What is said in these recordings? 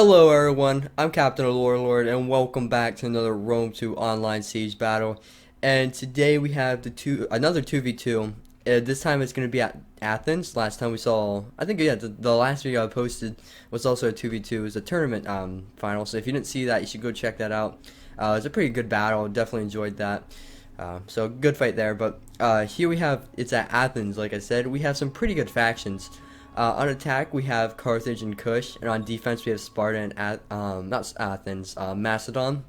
Hello everyone, I'm Captain Lord, and welcome back to another Rome 2 online siege battle. And today we have another 2v2. This time it's going to be at Athens. Last time we saw, I think, yeah, the last video I posted was also a 2v2. It was a tournament final, so if you didn't see that, you should go check that out. It's a pretty good battle, definitely enjoyed that. So good fight there, but here we have, it's at Athens, like I said. We have some pretty good factions. On attack, we have Carthage and Kush, and on defense, we have Sparta and not Athens, Macedon.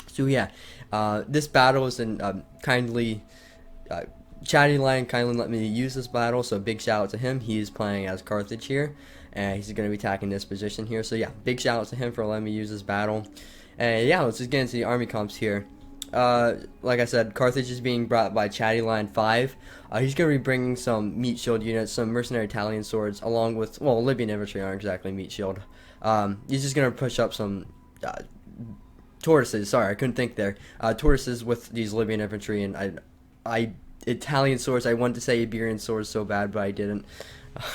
So yeah, this battle is in kindly, Chatty Lion kindly let me use this battle, so big shout out to him. He is playing as Carthage here, and he's going to be attacking this position here. So yeah, big shout out to him for letting me use this battle. And yeah, let's just get into the army comps here. Like I said, Carthage is being brought by Chatty Lion 5. He's going to be bringing some meat shield units, some mercenary Italian swords, along with, well, Libyan infantry aren't exactly meat shield. He's just going to push up some tortoises. Sorry, I couldn't think there. Tortoises with these Libyan infantry, and Italian swords. I wanted to say Iberian swords so bad, but I didn't.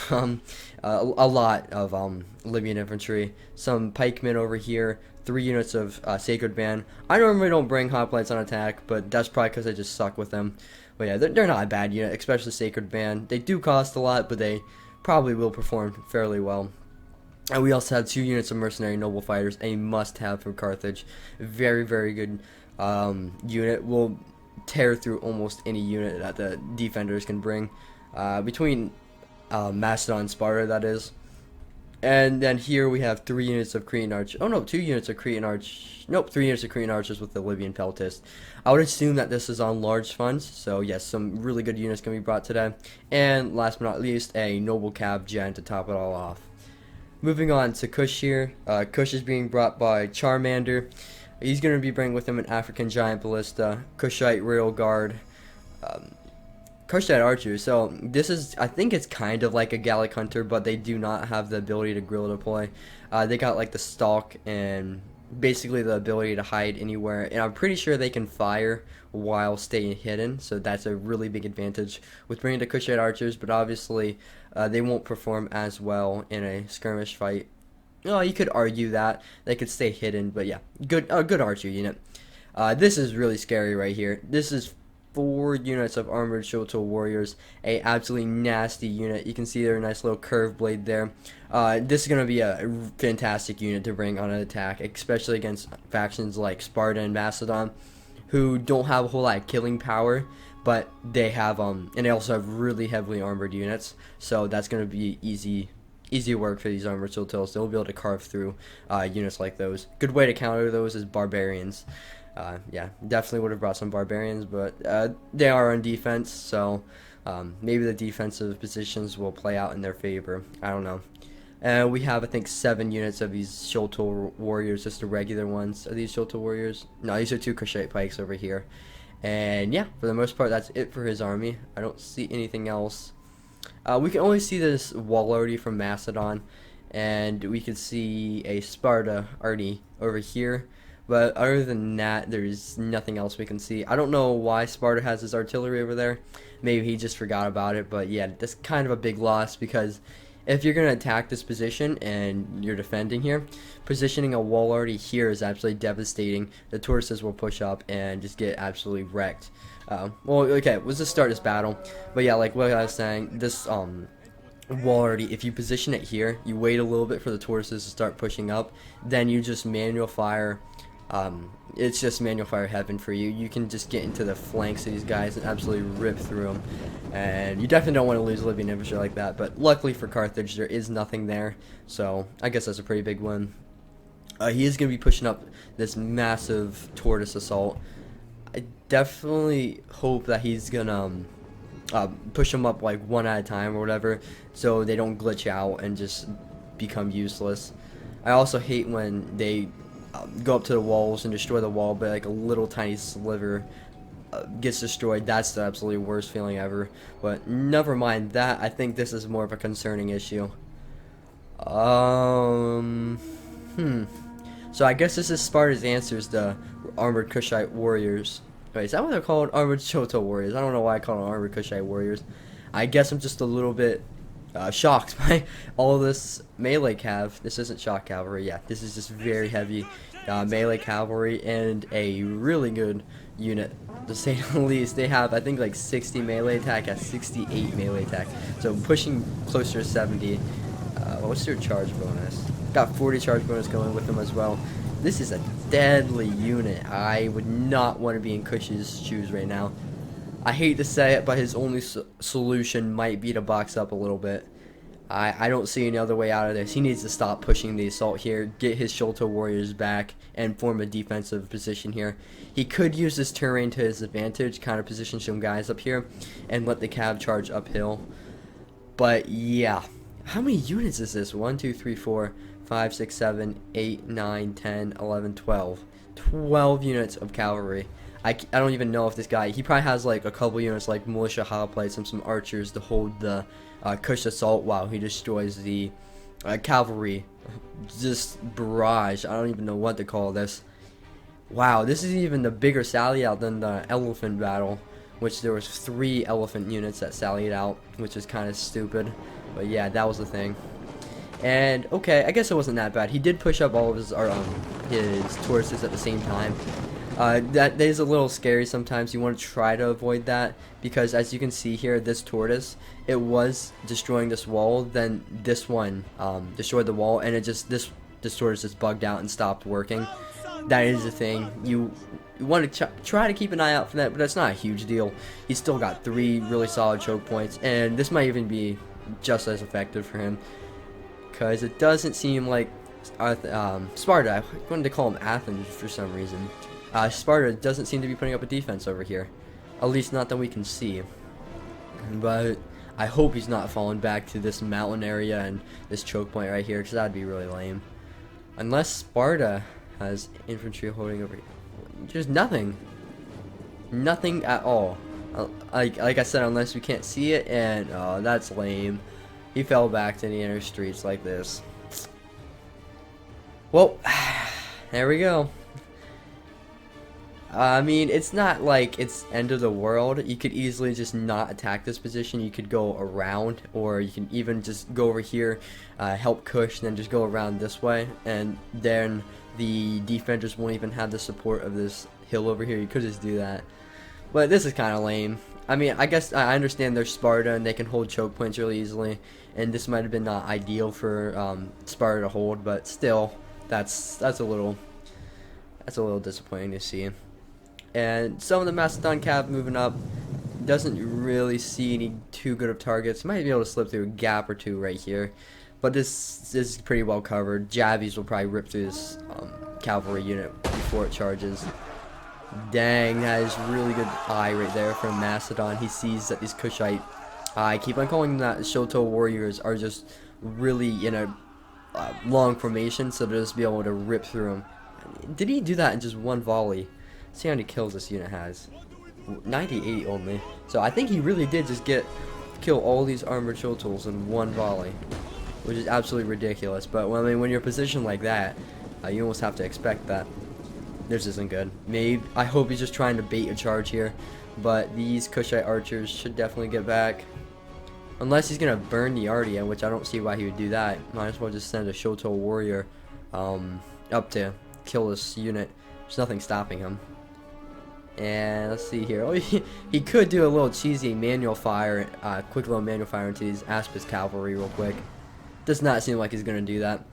A lot of Libyan infantry, some pikemen over here, 3 units of Sacred Band. I normally don't bring hoplites on attack, but that's probably because I just suck with them. But yeah, they're not a bad unit, especially Sacred Band. They do cost a lot, but they probably will perform fairly well. And we also have 2 units of mercenary noble fighters, a must-have for Carthage. Very, very good unit. Will tear through almost any unit that the defenders can bring. Between Macedon and Sparta, that is. And then here we have 3 units of Cretan Archers. Oh no, 2 units of Cretan Archers. Nope, 3 units of Cretan Archers with the Libyan Peltist. I would assume that this is on large funds. So yes, some really good units can be brought today. And last but not least, a Noble Cav Gen to top it all off. Moving on to Kush here. Kush is being brought by Charmander. He's going to be bringing with him an African Giant Ballista, Kushite Rail Guard, Kushite Archers. So this is, I think it's kind of like a Gallic Hunter, but they do not have the ability to guerrilla deploy. They got like the stalk and basically the ability to hide anywhere, and I'm pretty sure they can fire while staying hidden, so that's a really big advantage with bringing the Kushite Archers, but obviously they won't perform as well in a skirmish fight. Oh, you could argue that they could stay hidden, but yeah, good archer unit. This is really scary right here. This is 4 units of armored Shoto warriors, a absolutely nasty unit. You can see their nice little curved blade there. This is going to be a fantastic unit to bring on an attack, especially against factions like Sparta and Macedon, who don't have a whole lot of killing power, but they have and they also have really heavily armored units, so that's going to be easy work for these armored Shotos. They'll be able to carve through units like those. Good way to counter those is barbarians. Yeah, definitely would have brought some barbarians, but they are on defense, so maybe the defensive positions will play out in their favor. I don't know. And we have, I think, 7 units of these Shoto warriors, just the regular ones. Are these Shoto warriors? No, these are 2 Kushite pikes over here. And yeah, for the most part, that's it for his army. I don't see anything else. We can only see this wall already from Macedon, and we can see a Sparta already over here. But other than that, there's nothing else we can see. I don't know why Sparta has his artillery over there. Maybe he just forgot about it. But yeah, that's kind of a big loss, because if you're going to attack this position and you're defending here, positioning a wall already here is absolutely devastating. The tortoises will push up and just get absolutely wrecked. Well, okay, let's just start this battle. But yeah, like what I was saying, this wall already, if you position it here, you wait a little bit for the tortoises to start pushing up, then you just manual fire. It's just manual fire heaven for you. You can just get into the flanks of these guys and absolutely rip through them. And you definitely don't want to lose Libyan infantry like that. But luckily for Carthage, there is nothing there. So I guess that's a pretty big win. He is going to be pushing up this massive tortoise assault. I definitely hope that he's going to push them up like one at a time or whatever, so they don't glitch out and just become useless. I also hate when they go up to the walls and destroy the wall, but like a little tiny sliver gets destroyed. That's the absolutely worst feeling ever. But never mind that. I think this is more of a concerning issue. So I guess this is Sparta's answers to armored Kushite warriors. Wait, is that what they're called? Armored Shoto warriors. I don't know why I call them armored Kushite warriors. I guess I'm just a little bit shocked by all this melee cav. This isn't shock cavalry, yeah, this is just very heavy melee cavalry and a really good unit, to say the least. They have, I think, like 60 melee attack at 68 melee attack, so pushing closer to 70. What's their charge bonus? Got 40 charge bonus going with them as well. This is a deadly unit. I would not want to be in Cush's shoes right now. I hate to say it, but his only solution might be to box up a little bit. I don't see any other way out of this. He needs to stop pushing the assault here, get his Sholto warriors back, and form a defensive position here. He could use this terrain to his advantage, kind of position some guys up here, and let the cav charge uphill. But yeah, how many units is this? 1, 2, 3, 4, 5, 6, 7, 8, 9, 10, 11, 12. 12 units of cavalry. I don't even know if this guy, he probably has like a couple units like militia hoplites and some archers to hold the Kush assault while he destroys the cavalry. Just barrage. I don't even know what to call this. Wow, this is even the bigger sally out than the elephant battle, which there was 3 elephant units that sallied out, which is kind of stupid. But yeah, that was the thing. And okay, I guess it wasn't that bad. He did push up all of his tortoises at the same time. That is a little scary sometimes. You want to try to avoid that, because as you can see here, this tortoise, it was destroying this wall, then this one destroyed the wall, and this tortoise just bugged out and stopped working. That is the thing. You want to try to keep an eye out for that, but that's not a huge deal. He's still got 3 really solid choke points, and this might even be just as effective for him, because it doesn't seem like Sparta, I wanted to call him Athens for some reason. Sparta doesn't seem to be putting up a defense over here, at least not that we can see. But I hope he's not falling back to this mountain area and this choke point right here, because that'd be really lame. Unless Sparta has infantry holding over here. There's nothing at all. Like I said, unless we can't see it, and that's lame. He fell back to the inner streets like this. Well, there we go. I mean, it's not like it's end of the world. You could easily just not attack this position. You could go around, or you can even just go over here, help Kush, and then just go around this way, and then the defenders won't even have the support of this hill over here. You could just do that, but this is kind of lame. I mean, I guess I understand they're Sparta and they can hold choke points really easily, and this might have been not ideal for Sparta to hold, but still, that's a little disappointing to see. And some of the Macedon cav moving up, doesn't really see any too good of targets. Might be able to slip through a gap or two right here, but this is pretty well covered. Javies will probably rip through this cavalry unit before it charges. Dang, that is really good eye right there from Macedon. He sees that these Kushite, I keep on calling them that, Sholto warriors are just really in a long formation, so they'll just be able to rip through them. Did he do that in just one volley? See how many kills this unit has. 98 only. So I think he really did just kill all these armored Sholtos in one volley, which is absolutely ridiculous. But I mean, when you're positioned like that, you almost have to expect that. This isn't good. Maybe I hope he's just trying to bait a charge here, but these Kushite archers should definitely get back. Unless he's gonna burn the Ardia, which I don't see why he would do that. Might as well just send a Sholto warrior up to kill this unit. There's nothing stopping him. And let's see here. Oh, he could do a little cheesy manual fire, quick little manual fire into these Aspis cavalry real quick. Does not seem like he's gonna do that.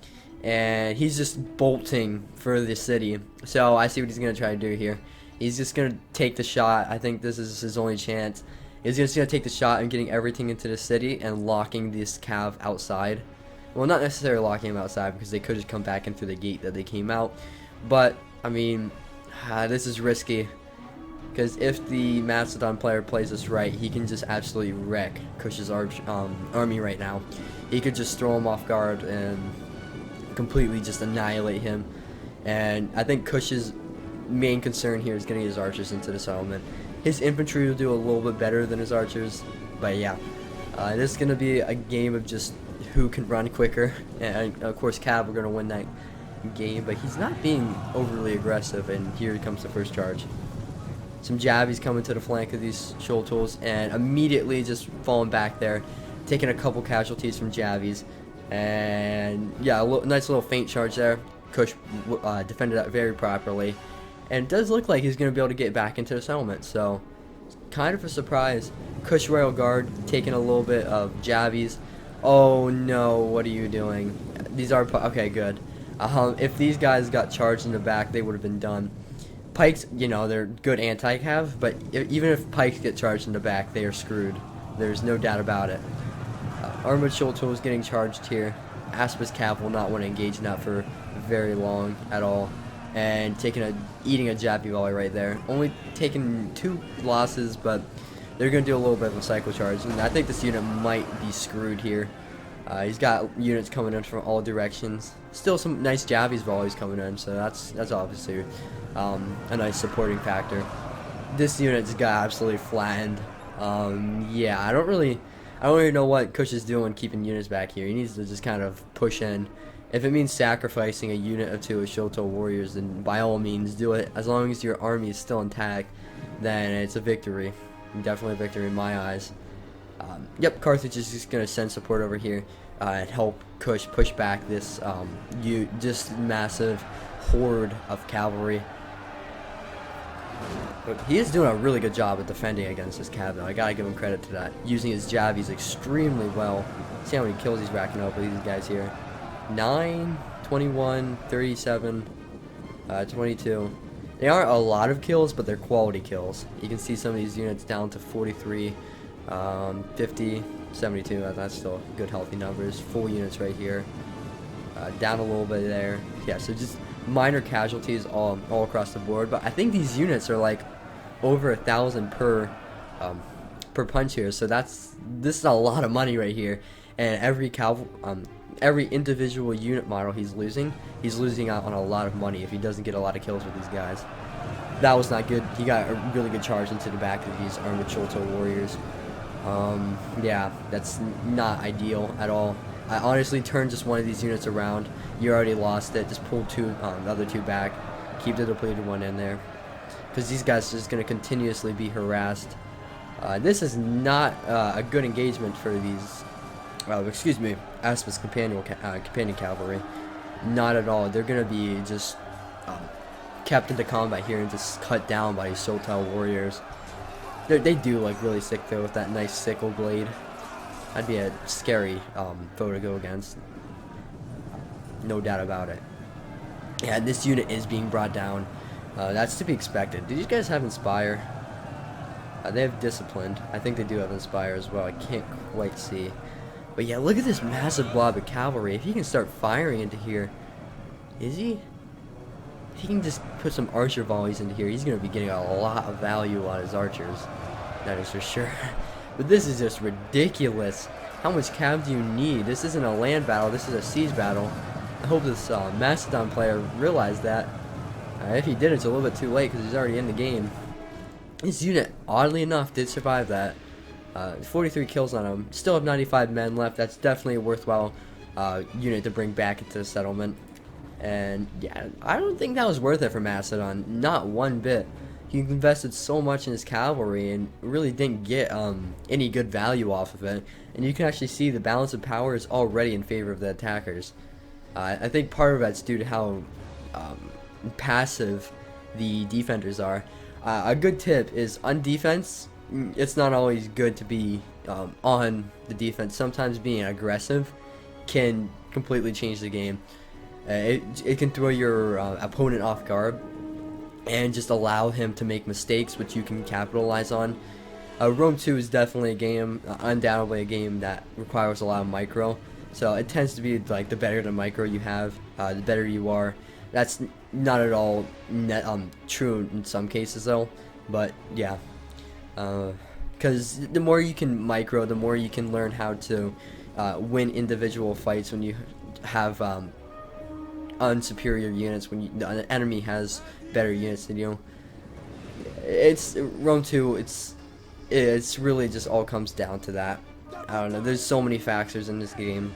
And he's just bolting for the city. So I see what he's gonna try to do here. He's just gonna take the shot. I think this is his only chance. He's just gonna take the shot and getting everything into the city and locking this cav outside. Well, not necessarily locking him outside, because they could just come back in through the gate that they came out. But I mean, this is risky. Because if the Macedon player plays this right, he can just absolutely wreck Kush's army right now. He could just throw him off guard and completely just annihilate him. And I think Kush's main concern here is getting his archers into the settlement. His infantry will do a little bit better than his archers, but yeah. This is going to be a game of just who can run quicker. And of course Cav are going to win that game, but he's not being overly aggressive, and here comes the first charge. Some Javies coming to the flank of these Sholtos and immediately just falling back there. taking a couple casualties from Javies, and yeah, nice little feint charge there. Kush defended that very properly, and it does look like he's going to be able to get back into the settlement, so kind of a surprise. Kush Royal Guard taking a little bit of Javies. Oh no, what are you doing? These are, okay, good. If these guys got charged in the back, they would have been done. Pikes, you know, they're good anti-cav, but even if pikes get charged in the back, they are screwed. There's no doubt about it. Armored Shoulder is getting charged here. Aspis Cav will not want to engage in that for very long at all. And eating a Jappy volley right there. Only taking 2 losses, but they're going to do a little bit of a cycle charge. And I think this unit might be screwed here. He's got units coming in from all directions. Still some nice Javies volleys coming in, so that's obviously a nice supporting factor. This unit's got absolutely flattened. Yeah, I don't really know what Kush is doing keeping units back here. He needs to just kind of push in. If it means sacrificing a unit or 2 of Shoto warriors, then by all means do it. As long as your army is still intact, then it's a victory. Definitely a victory in my eyes. Yep, Carthage is just going to send support over here and help Kush push back this just massive horde of cavalry. But he is doing a really good job at defending against this cav, though. I gotta give him credit to that. Using his Javies extremely well. See how many kills he's racking up with these guys here. 9, 21, 37, 22. They aren't a lot of kills, but they're quality kills. You can see some of these units down to 43, 50, 72. That's still good, healthy numbers. Full units right here. Down a little bit there. Yeah, so just minor casualties all across the board. But I think these units are like over 1,000 per punch here. So this is a lot of money right here. And every individual unit model he's losing out on a lot of money if he doesn't get a lot of kills with these guys. That was not good. He got a really good charge into the back of these armored Shoto warriors. Yeah, that's not ideal at all. I honestly turn just one of these units around. You already lost it. Just pull the other 2 back. Keep the depleted one in there, because these guys are just going to continuously be harassed. This is not a good engagement for these. Excuse me, Aspis companion cavalry. Not at all. They're going to be just kept into combat here and just cut down by these Shoto warriors. They do look really sick though with that nice sickle blade. That'd be a scary foe to go against. No doubt about it. Yeah, this unit is being brought down. That's to be expected. Do these guys have Inspire? They have Disciplined. I think they do have Inspire as well. I can't quite see. But yeah, look at this massive blob of cavalry. If he can start firing into here, is he? If he can just put some archer volleys into here, he's going to be getting a lot of value on his archers. That is for sure. But this is just ridiculous. How much cav do you need? This isn't a land battle. This is a siege battle. I hope this Mastodon player realized that. If he did, it's a little bit too late because he's already in the game. This unit, oddly enough, did survive that. 43 kills on him. Still have 95 men left. That's definitely a worthwhile unit to bring back into the settlement. And yeah, I don't think that was worth it for Mastodon. Not one bit. He invested so much in his cavalry and really didn't get any good value off of it. And you can actually see the balance of power is already in favor of the attackers. I think part of that's due to how passive the defenders are. A good tip is on defense, it's not always good to be on the defense. Sometimes being aggressive can completely change the game. It can throw your opponent off guard and just allow him to make mistakes, which you can capitalize on. Rome 2 is definitely a game, undoubtedly a game that requires a lot of micro. So it tends to be like the better the micro you have, the better you are. That's not at all true in some cases though, but yeah. Because the more you can micro, the more you can learn how to win individual fights when you have unsuperior units, when the enemy has better units than you. It's Rome 2, it's really just all comes down to that. I don't know, there's so many factors in this game.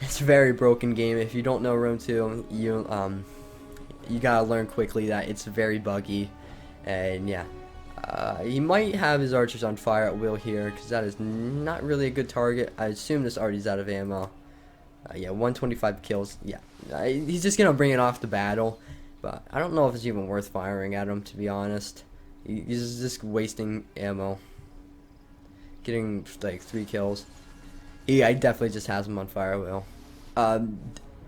It's a very broken game. If you don't know Rome 2, you gotta learn quickly that it's very buggy. And yeah, He might have his archers on fire at will here, because that is not really a good target. I assume this arty's out of ammo. Yeah, 125 kills. Yeah, he's just gonna bring it off the battle, but I don't know if it's even worth firing at him, to be honest. He's just wasting ammo. Getting like 3 kills. I definitely just has him on fire at will.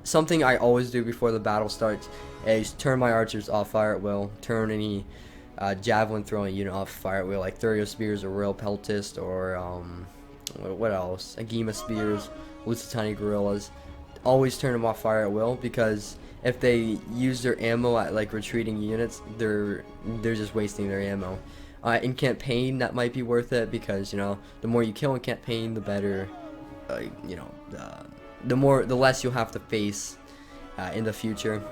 Something I always do before the battle starts is turn my archers off fire at will. Turn any javelin throwing unit off fire at will, like Thurio spears or royal peltist or what else? Agema spears, Lusitani gorillas. Always turn them off fire at will, because if they use their ammo at like retreating units, they're just wasting their ammo. In campaign, that might be worth it, because you know, the more you kill in campaign, the better. You know, the less you'll have to face in the future.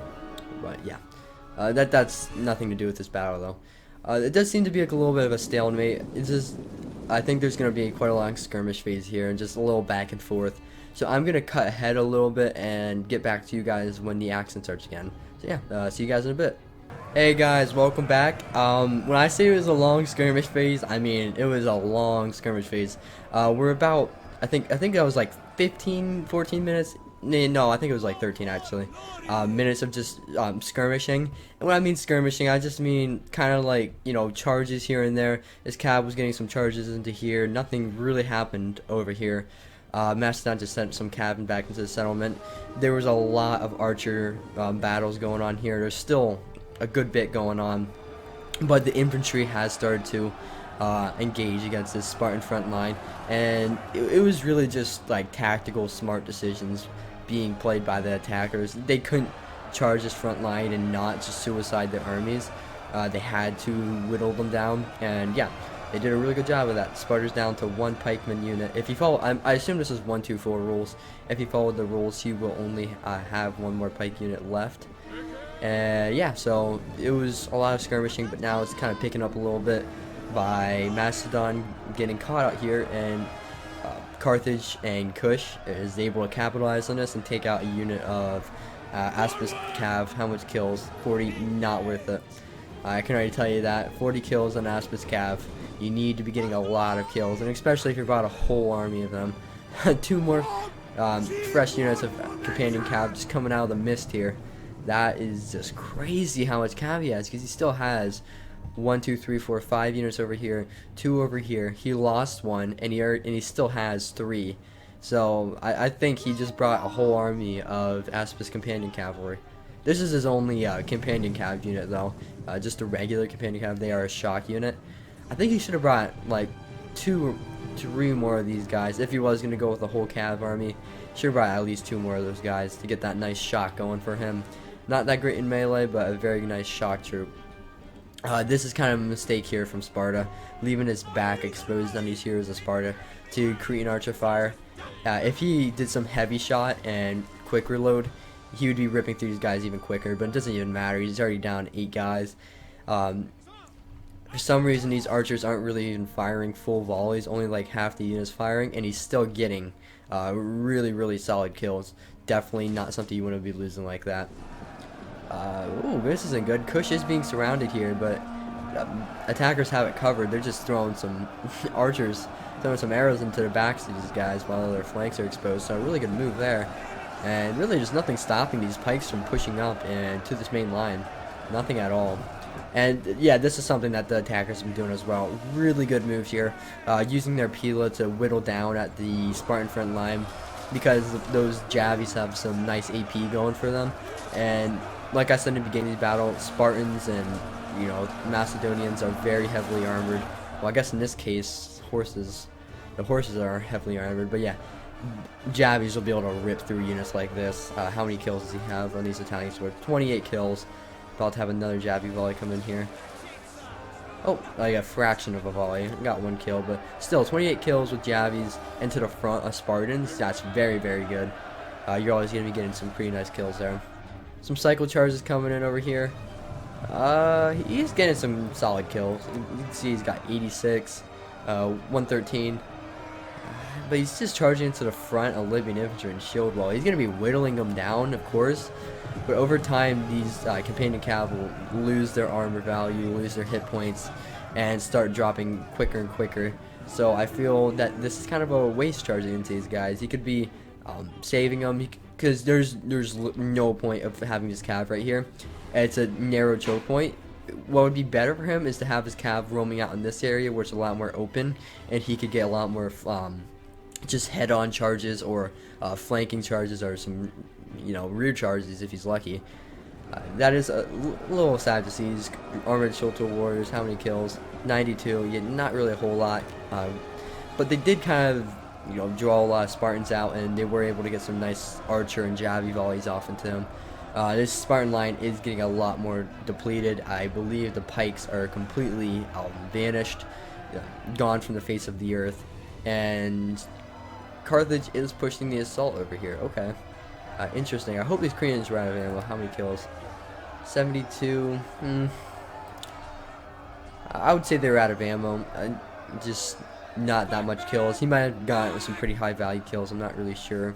But yeah, that's nothing to do with this battle though. It does seem to be like a little bit of a stalemate. It's just, I think there's going to be quite a long skirmish phase here and just a little back and forth. So I'm going to cut ahead a little bit and get back to you guys when the action starts again. So yeah, see you guys in a bit. Hey guys, welcome back. When I say it was a long skirmish phase, I mean it was a long skirmish phase. We're about, I think that was like 14 minutes. No, I think it was like 13 actually. Minutes of just skirmishing. And when I mean skirmishing, I just mean kind of like, you know, charges here and there. This cab was getting some charges into here. Nothing really happened over here. Macedon just sent some cabin back into the settlement. There was a lot of archer battles going on here. There's still a good bit going on, but the infantry has started to engage against this Spartan front line, and it was really just like tactical smart decisions being played by the attackers. They couldn't charge this front line and not just suicide their armies. They had to whittle them down, and yeah, they did a really good job of that. Sparta's down to 1 pikeman unit. If you follow, I assume this is 1-2-4 rules. If you follow the rules, he will only have 1 more pike unit left. Yeah, so it was a lot of skirmishing, but now it's kind of picking up a little bit by Macedon getting caught out here, and Carthage and Kush is able to capitalize on this and take out a unit of Aspis Cav. How much kills? 40, not worth it. I can already tell you that. 40 kills on Aspis Cav. You need to be getting a lot of kills, and especially if you've got a whole army of them. 2 more fresh units of Companion Cav just coming out of the mist here. That is just crazy how much cav he has, because he still has 1, 2, 3, 4, 5 units over here, 2 over here. He lost 1, and he still has 3. So I think he just brought a whole army of Aspis companion cavalry. This is his only companion cav unit though, just a regular companion cav. They are a shock unit. I think he should have brought like 2 or 3 more of these guys if he was going to go with the whole cav army. Should have brought at least 2 more of those guys to get that nice shock going for him. Not that great in melee, but a very nice shock troop. This is kind of a mistake here from Sparta, leaving his back exposed on these heroes of Sparta to create an archer fire. If he did some heavy shot and quick reload, he would be ripping through these guys even quicker, but it doesn't even matter. He's already down 8 guys. For some reason, these archers aren't really even firing full volleys, only like half the units firing, and he's still getting really solid kills. Definitely not something you want to be losing like that. Ooh, this isn't good. Kush is being surrounded here, but attackers have it covered. They're just throwing some archers, throwing some arrows into their backs to these guys while their flanks are exposed. So a really good move there. And really just nothing stopping these pikes from pushing up and to this main line. Nothing at all. And yeah, this is something that the attackers have been doing as well. Really good moves here. Using their Pila to whittle down at the Spartan front line, because those Javies have some nice AP going for them. And like I said in the beginning of the battle, Spartans and, you know, Macedonians are very heavily armored. Well, I guess in this case, the horses are heavily armored, but yeah, Javies will be able to rip through units like this. How many kills does he have on these Italian swords? 28 kills. About to have another Javi volley come in here. Oh, I got a fraction of a volley. Got 1 kill, but still 28 kills with Javies into the front of Spartans. That's very good. You're always going to be getting some pretty nice kills there. Some cycle charges coming in over here. He's getting some solid kills. You can see he's got 86, 113. But he's just charging into the front of living infantry and shield wall. He's going to be whittling them down, of course. But over time, these companion cav will lose their armor value, lose their hit points. and start dropping quicker and quicker. So I feel that this is kind of a waste charging into these guys. He could be saving them, because there's no point of having his cav right here. It's a narrow choke point. What would be better for him is to have his cav roaming out in this area where it's a lot more open, and he could get a lot more just head-on charges, or flanking charges, or some rear charges if he's lucky. That is a little sad to see. These Armored Shoulder Warriors, how many kills? 92. Yeah, not really a whole lot, but they did kind of draw a lot of Spartans out, and they were able to get some nice archer and javelry volleys off into them. This Spartan line is getting a lot more depleted. I believe the pikes are completely vanished, gone from the face of the earth, and Carthage is pushing the assault over here. Okay, interesting. I hope these Koreans are out of ammo. How many kills? 72. I would say they're out of ammo. Just not that much kills. He might have gotten some pretty high value kills. I'm not really sure.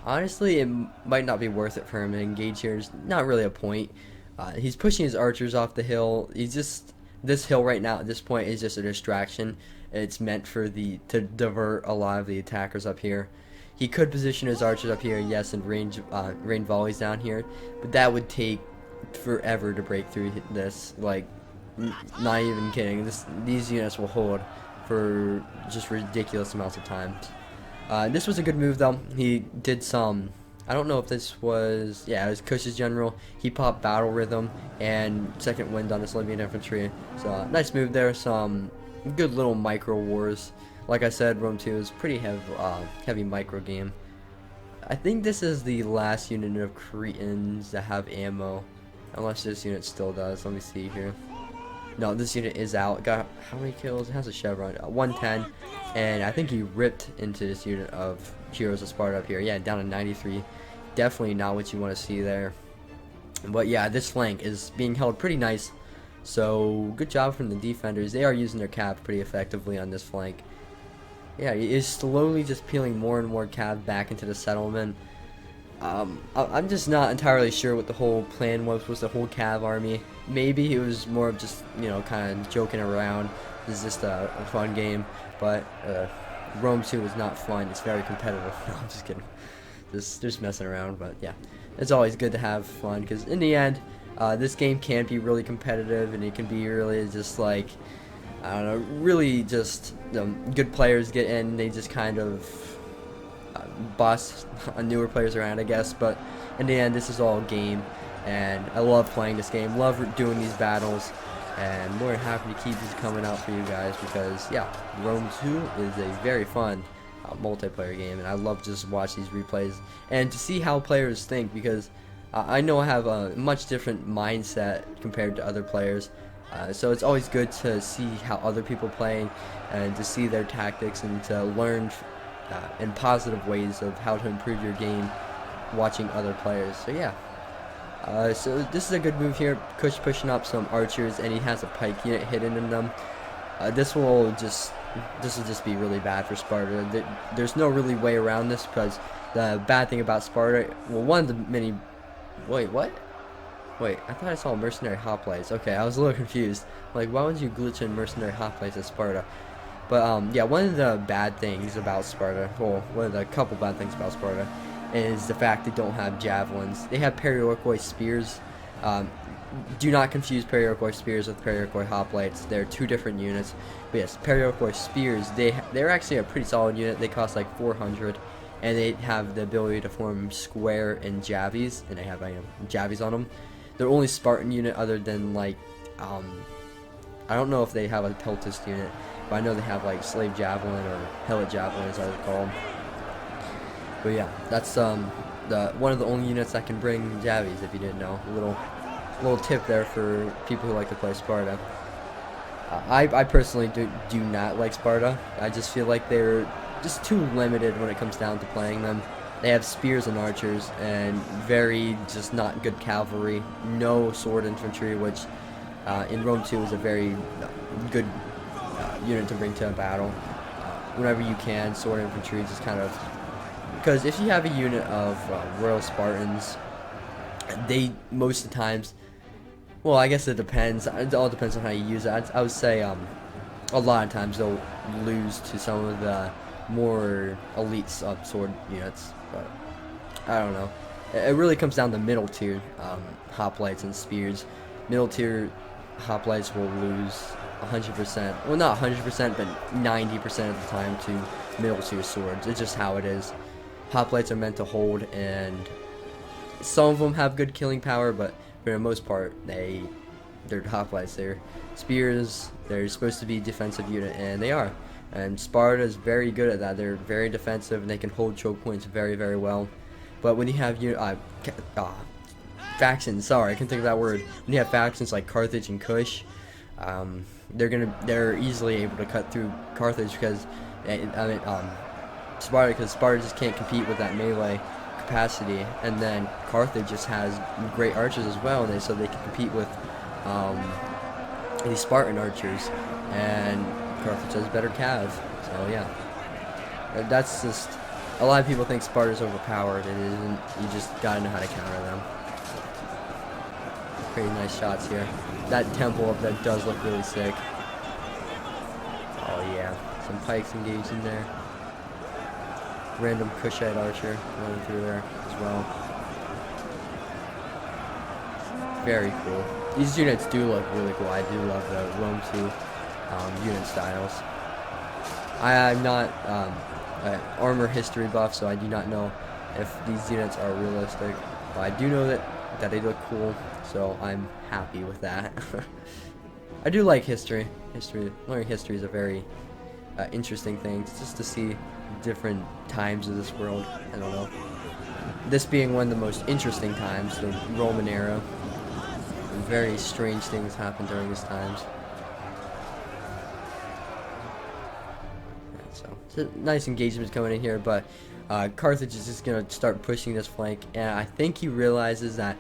Honestly, it might not be worth it for him to engage here. There's not really a point. He's pushing his archers off the hill. This hill right now at this point is just a distraction. It's meant for to divert a lot of the attackers up here. He could position his archers up here, yes, and rain volleys down here, but that would take forever to break through this. Like, not even kidding. These units will hold for just ridiculous amounts of time. This was a good move though. He did some, I don't know if this was, yeah, it was Kush's general. He popped battle rhythm and second wind on his Libyan infantry. So nice move there. Some good little micro wars. Like I said, Rome 2 is pretty heavy micro game. I think this is the last unit of Cretans that have ammo, unless this unit still does. Let me see here. No, this unit is out. Got how many kills? It has a chevron. 110, and I think he ripped into this unit of Heroes of Sparta up here. Yeah, down to 93. Definitely not what you want to see there. But yeah, this flank is being held pretty nice. So good job from the defenders. They are using their cav pretty effectively on this flank. Yeah, he is slowly just peeling more and more cav back into the settlement. I'm just not entirely sure what the whole plan was the whole cav army. Maybe it was more of just, kind of joking around. This is just a fun game. But Rome 2 is not fun. It's very competitive. No, I'm just kidding. Just messing around. But yeah, it's always good to have fun, because in the end, this game can be really competitive, and it can be really just like, I don't know, really just good players get in, they just kind of boss newer players around, I guess. But in the end, this is all a game, and I love playing this game, love doing these battles, and more than happy to keep these coming out for you guys, because yeah, Rome 2 is a very fun multiplayer game, and I love to just watch these replays and to see how players think, because I know I have a much different mindset compared to other players. So it's always good to see how other people play, and to see their tactics, and to learn in positive ways of how to improve your game watching other players. So yeah, so this is a good move here. Kush pushing up some archers, and he has a pike unit hidden in them. This will just be really bad for Sparta. There's no really way around this, because the bad thing about Sparta, well, one of the many, wait, what? Wait, I thought I saw mercenary hoplites. Okay, I was a little confused. Like, why would you glitch in mercenary hoplites at Sparta? But yeah, one of the bad things about Sparta, well, one of the couple bad things about Sparta, is the fact they don't have javelins. They have Perioikoi spears. Do not confuse Perioikoi spears with Perioikoi hoplites. They're two different units. But yes, Perioikoi spears, they're actually a pretty solid unit. They cost like 400. And they have the ability to form square and javies, and they have javies on them. They're only Spartan unit other than like, I don't know if they have a peltist unit, but I know they have like slave javelin or helot javelin, as I would call them. But yeah, that's one of the only units that can bring javies, if you didn't know. A little tip there for people who like to play Sparta. I personally do not like Sparta. I just feel like they're just too limited when it comes down to playing them. They have spears and archers, and very just not good cavalry. No sword infantry, which in Rome 2 is a very good unit to bring to a battle. Whenever you can, sword infantry just kind of, because if you have a unit of Royal Spartans, they most of the times Well, I guess it depends. It all depends on how you use it. I would say a lot of times they'll lose to some of the more elite sword units, but I don't know. It really comes down to middle tier hoplites and spears. Middle tier hoplites will lose 100%. Well, not 100%, but 90% of the time to middle tier swords. It's just how it is. Hoplites are meant to hold, and some of them have good killing power, but for the most part, they're hoplites. They're spears. They're supposed to be defensive unit, and they are. And Sparta is very good at that. They're very defensive, and they can hold choke points very, very well. But when you have factions, sorry, I couldn't think of that word. When you have factions like Carthage and Kush, they're easily able to cut through Carthage because Sparta just can't compete with that melee capacity, and then Carthage just has great archers as well, and so they can compete with these Spartan archers, and Carthage has better cav. So yeah, that's just, a lot of people think Sparta's overpowered. It isn't. You just gotta know how to counter them. Pretty nice shots here. That temple up there does look really sick. Oh yeah, some pikes engaged in there. Random Kushite archer running through there as well. Very cool. These units do look really cool. I do love the Rome 2 unit styles. I'm not an armor history buff, so I do not know if these units are realistic. But I do know that they look cool, so I'm happy with that. I do like history. Learning history is a very interesting thing, just to see different times of this world. I don't know. This being one of the most interesting times, the Roman era. Very strange things happen during these times. So nice engagements coming in here, but Carthage is just gonna start pushing this flank, and I think he realizes that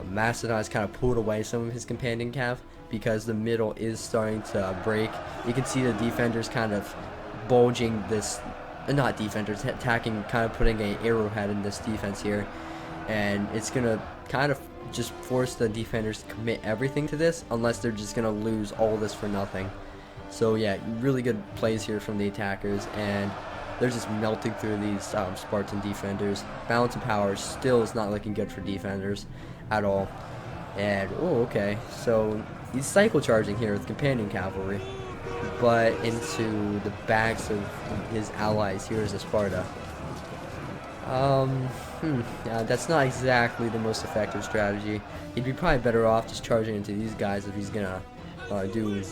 Macedon has kind of pulled away some of his companion cav because the middle is starting to break. You can see the defenders kind of bulging this, not defenders, attacking, kind of putting a arrowhead in this defense here, and it's gonna kind of just force the defenders to commit everything to this, unless they're just gonna lose all this for nothing. So yeah, really good plays here from the attackers, and they're just melting through these Spartan defenders. Balance of power still is not looking good for defenders at all. And oh, okay, so he's cycle charging here with companion cavalry, but into the backs of his allies here is a Sparta. Yeah, that's not exactly the most effective strategy. He'd be probably better off just charging into these guys if he's gonna do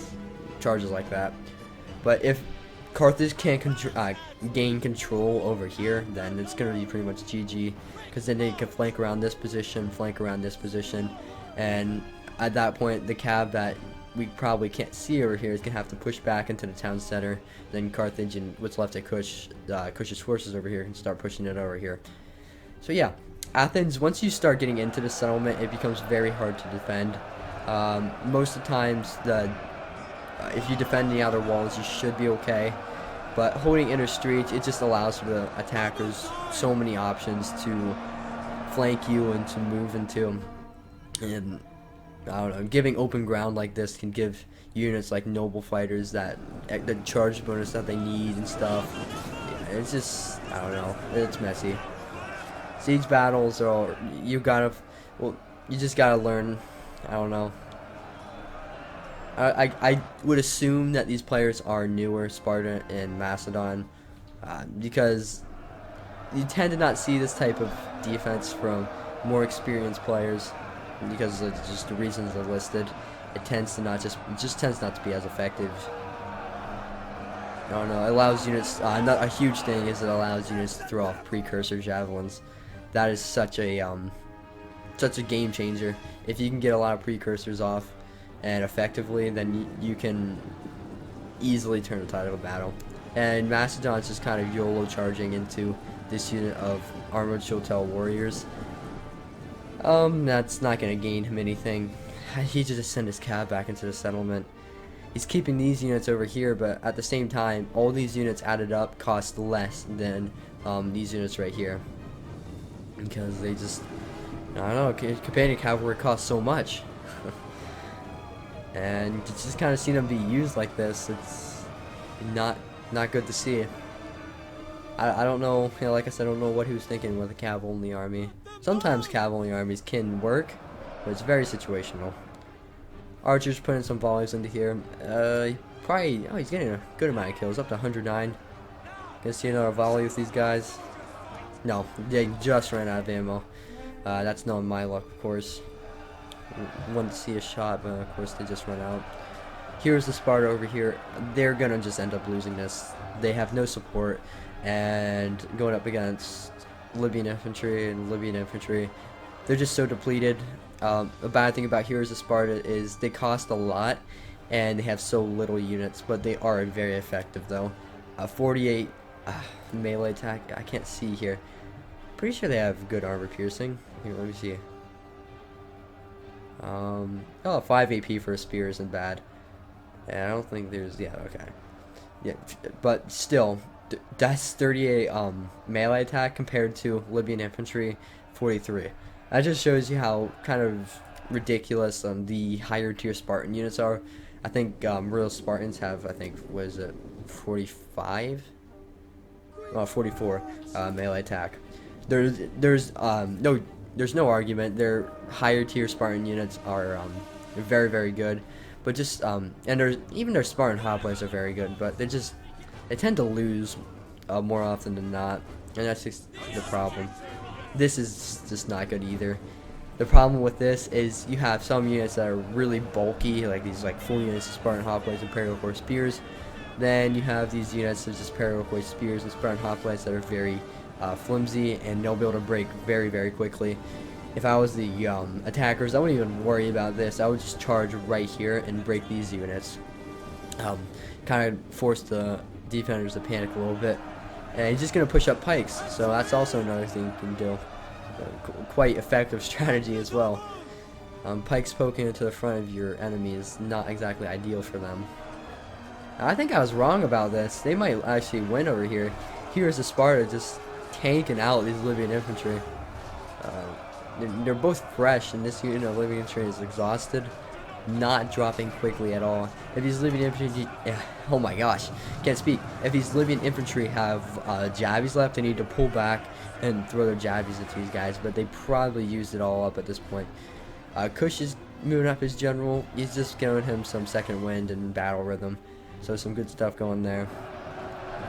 charges like that. But if Carthage can't gain control over here, then it's gonna be pretty much GG, because then they can flank around this position, and at that point the cav that we probably can't see over here is gonna have to push back into the town center. Then Carthage and what's left at Kush's forces over here can start pushing it over here. So yeah, Athens, once you start getting into the settlement, it becomes very hard to defend. Most of the times, if you defend the outer walls, you should be okay. But holding inner streets, it just allows for the attackers so many options to flank you and to move into. And I don't know, giving open ground like this can give units like noble fighters the charge bonus that they need and stuff. Yeah, it's just, I don't know, it's messy. Siege battles are, you just gotta learn. I don't know. I would assume that these players are newer, Sparta and Macedon, because you tend to not see this type of defense from more experienced players, because of just the reasons are listed. It tends to not tends not to be as effective. I don't know. It allows units. A huge thing is it allows units to throw off precursor javelins. That is such a game changer. If you can get a lot of precursors off and effectively, then you can easily turn the tide of a battle. And Macedon's just kind of YOLO charging into this unit of armored Shotel warriors. That's not gonna gain him anything. He just send his cav back into the settlement. He's keeping these units over here, but at the same time, all these units added up cost less than these units right here, because they just, I don't know, companion cavalry costs so much. And just kind of seeing them be used like this, it's not good to see. I don't know, you know, like I said, I don't know what he was thinking with a cavalry army. Sometimes cavalry armies can work, but it's very situational. Archer's putting some volleys into here. Probably, oh, he's getting a good amount of kills, up to 109. Gonna see another volley with these guys. No, they just ran out of ammo. That's not my luck, of course. Wanted to see a shot, but of course they just run out. Here's the Sparta over here. They're gonna just end up losing this. They have no support, and going up against Libyan infantry, they're just so depleted. A bad thing about Heroes of Sparta is they cost a lot, and they have so little units, but they are very effective though. 48 melee attack. I can't see here. Pretty sure they have good armor piercing. Here, let me see. Oh, 5 AP for a spear isn't bad. And I don't think there's, yeah, okay. Yeah, but still, that's 38 melee attack compared to Libyan infantry 43. That just shows you how kind of ridiculous the higher tier Spartan units are. I think real Spartans have, I think, was it 45? 44 melee attack. There's no argument. Their higher tier Spartan units are very, very good, but just and even their Spartan hoplites are very good, but they tend to lose more often than not, and that's just the problem. This is just not good either. The problem with this is you have some units that are really bulky, like these full units of Spartan hoplites and Imperial Horse spears. Then you have these units of just Imperial Horse spears and Spartan hoplites that are very flimsy, and they'll be able to break very, very quickly. If I was the attackers, I wouldn't even worry about this. I would just charge right here and break these units. Kind of force the defenders to panic a little bit. And he's just going to push up pikes, so that's also another thing you can do. Quite effective strategy as well. Pikes poking into the front of your enemy is not exactly ideal for them. I think I was wrong about this. They might actually win over here. Here's the Sparta just tanking out these Libyan infantry. They're both fresh, and this unit of Libyan infantry is exhausted, not dropping quickly at all. If these Libyan infantry, oh my gosh, can't speak. If these Libyan infantry have jabbies left, they need to pull back and throw their jabbies at these guys, but they probably used it all up at this point. Kush is moving up his general. He's just giving him some second wind and battle rhythm, so some good stuff going there.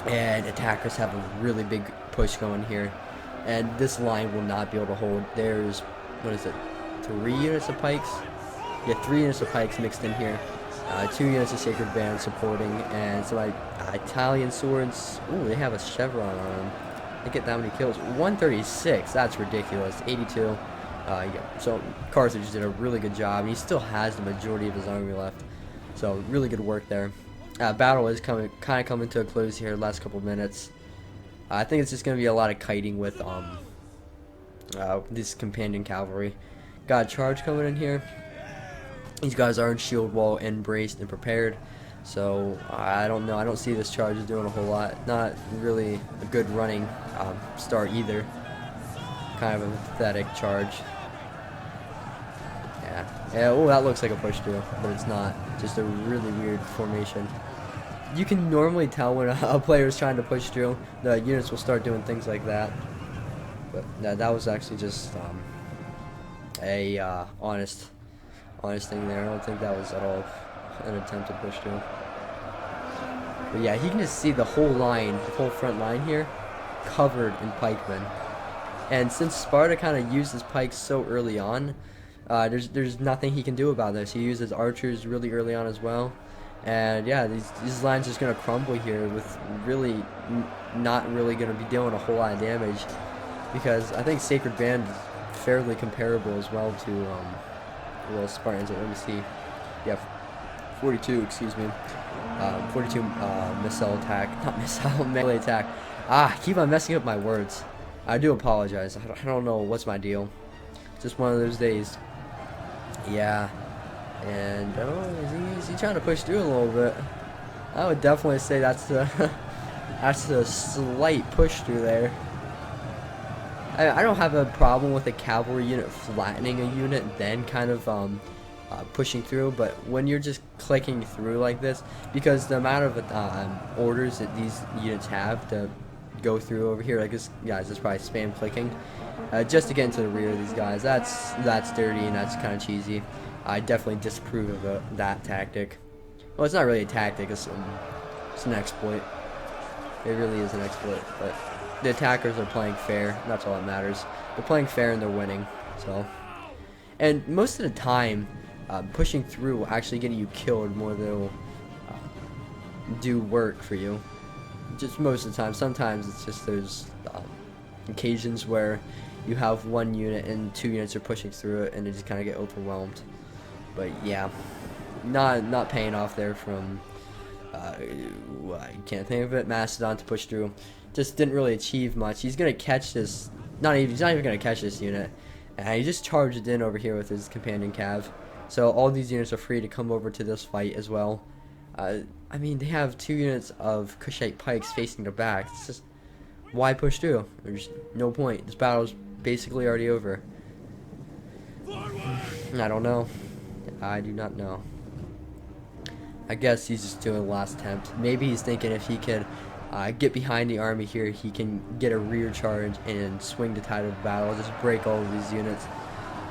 And attackers have a really big push going here, and this line will not be able to hold. There's, what is it, 3 units of pikes? Yeah, 3 units of pikes mixed in here. 2 units of Sacred Band supporting, and some Italian swords. Ooh, they have a chevron on them. They get that many kills. 136, that's ridiculous. 82. Yeah, so Carthage did a really good job, and he still has the majority of his army left. So really good work there. Battle is kind of coming to a close here. Last couple minutes. I think it's just going to be a lot of kiting with this companion cavalry. Got a charge coming in here. These guys are in shield wall and braced and prepared. So I don't know. I don't see this charge as doing a whole lot. Not really a good running start either. Kind of a pathetic charge. Yeah. Oh, that looks like a push through, but it's not. Just a really weird formation. You can normally tell when a player is trying to push through. The units will start doing things like that. But that was actually just a honest thing there. I don't think that was at all an attempt to push through. But yeah, you can just see the whole line, the whole front line here, covered in pikemen. And since Sparta kind of uses pikes so early on, there's nothing he can do about this. He uses archers really early on as well. And yeah, these lines are just going to crumble here with really not really going to be doing a whole lot of damage. Because I think Sacred Band is fairly comparable as well to well, Spartans. Let me see. Yeah, 42, excuse me. 42 missile attack. Not missile, melee attack. I keep on messing up my words. I do apologize. I don't know what's my deal. Just one of those days. Yeah. And is he trying to push through a little bit? I would definitely say that's a slight push through there. I don't have a problem with a cavalry unit flattening a unit, then kind of pushing through, but when you're just clicking through like this, because the amount of orders that these units have to go through over here, like this, guys, is probably spam clicking just to get into the rear of these guys. That's dirty and that's kind of cheesy. I definitely disapprove of that tactic. Well, it's not really a tactic, it's an exploit. It really is an exploit, but the attackers are playing fair. That's all that matters. They're playing fair and they're winning. So, and most of the time, pushing through will actually get you killed more than it'll do work for you. Just most of the time. Sometimes it's just there's occasions where you have one unit and 2 units are pushing through it and they just kind of get overwhelmed. But yeah, not paying off there from I can't think of it. Mastodon to push through, just didn't really achieve much. He's gonna catch this. He's not even gonna catch this unit, and he just charged in over here with his companion cav. So all these units are free to come over to this fight as well. I mean, they have 2 units of Kushite pikes facing their back. It's just, why push through? There's no point. This battle's basically already over. I don't know. I do not know. I guess he's just doing a last attempt. Maybe he's thinking if he can get behind the army here, he can get a rear charge and swing the tide of the battle, just break all of these units.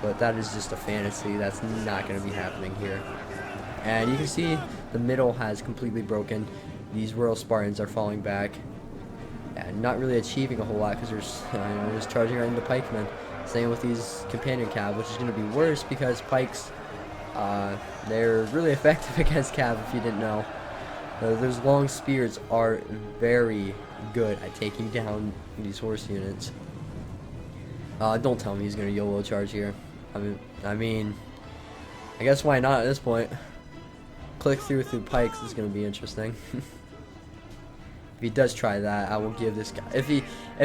But that is just a fantasy. That's not going to be happening here. And you can see the middle has completely broken. These Royal Spartans are falling back and not really achieving a whole lot because they're just charging right into pikemen. Same with these companion cav, which is going to be worse because pikes, they're really effective against cav if you didn't know. Those long spears are very good at taking down these horse units. Don't tell me he's going to YOLO charge here. I mean, I guess why not at this point? Click through pikes is going to be interesting. If he does try that, I will give this guy, if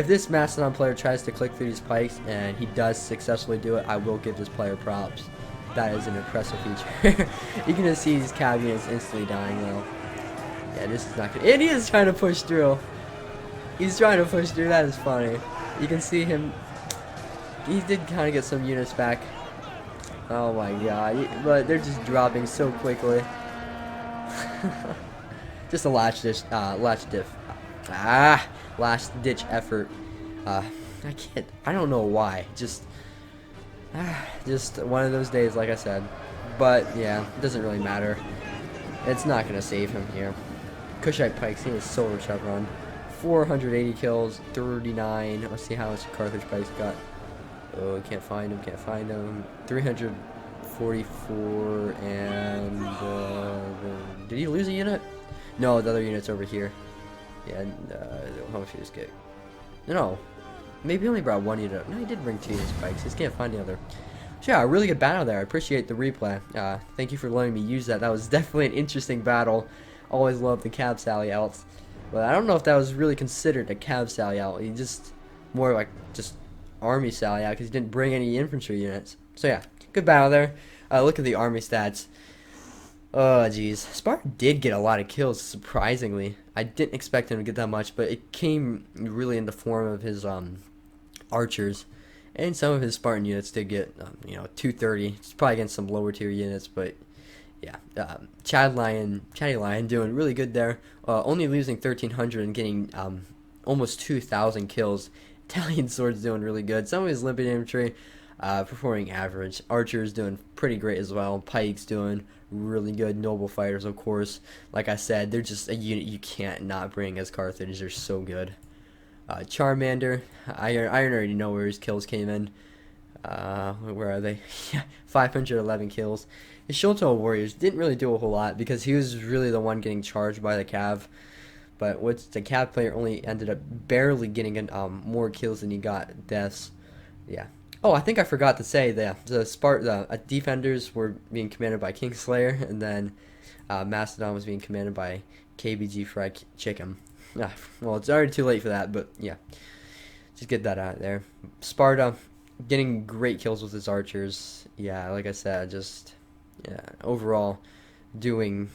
this Mastodon player tries to click through these pikes and he does successfully do it, I will give this player props. That is an impressive feature. You can just see these cav units instantly dying though. Yeah, this is not good. And he is trying to push through. He's trying to push through. That is funny. You can see him. He did kind of get some units back. Oh my god. But they're just dropping so quickly. Just a last ditch effort. I don't know why. Just one of those days, like I said. But yeah, it doesn't really matter. It's not gonna save him here. Kushite pikes, he has solar chevron. 480 kills, 39. Let's see how much Carthage pikes got. Oh, can't find him. 344 and did he lose a unit? No, the other unit's over here. Yeah, and how much did he just get? No, maybe he only brought 1 unit. No, he did bring 2 units of pikes. He just can't find the other. So yeah, a really good battle there. I appreciate the replay. Thank you for letting me use that. That was definitely an interesting battle. Always love the cav sally outs. But I don't know if that was really considered a cav sally out. He just more like just army sally out because he didn't bring any infantry units. So yeah, good battle there. Look at the army stats. Oh jeez, Sparta did get a lot of kills, surprisingly. I didn't expect him to get that much, but it came really in the form of his archers, and some of his Spartan units did get 230. It's probably against some lower tier units, but yeah, Chatty Lion doing really good there. Only losing 1,300 and getting almost 2,000 kills. Italian Sword's doing really good. Some of his limpet infantry performing average. Archers doing pretty great as well. Pikes doing really good. Noble fighters, of course. Like I said, they're just a unit you can't not bring as Carthage. They're so good. Charmander, I already know where his kills came in. Where are they? 511 kills. His Shoto Warriors didn't really do a whole lot because he was really the one getting charged by the Cav. But the Cav player only ended up barely getting more kills than he got deaths. Yeah. Oh, I think I forgot to say that the defenders were being commanded by Kingslayer, and then Mastodon was being commanded by KBG Fried Chicken. Well, it's already too late for that, but yeah. Just get that out there. Sparta getting great kills with his archers. Yeah, like I said, overall doing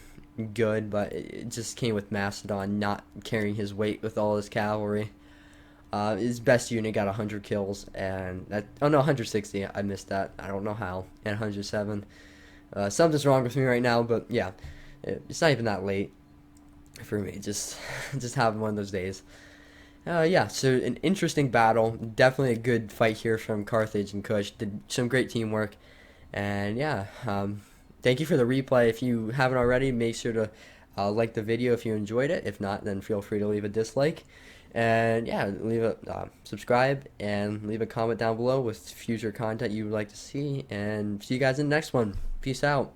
good, but it just came with Mastodon not carrying his weight with all his cavalry. His best unit got 100 kills, and 160. I missed that. I don't know how. And 107. Something's wrong with me right now, but yeah, it's not even that late for me. Just just having one of those days. Yeah, so an interesting battle. Definitely a good fight here from Carthage and Kush. Did some great teamwork. And yeah, thank you for the replay. If you haven't already, make sure to like the video if you enjoyed it. If not, then feel free to leave a dislike. And yeah, leave a subscribe and leave a comment down below with future content you would like to see. And see you guys in the next one. Peace out.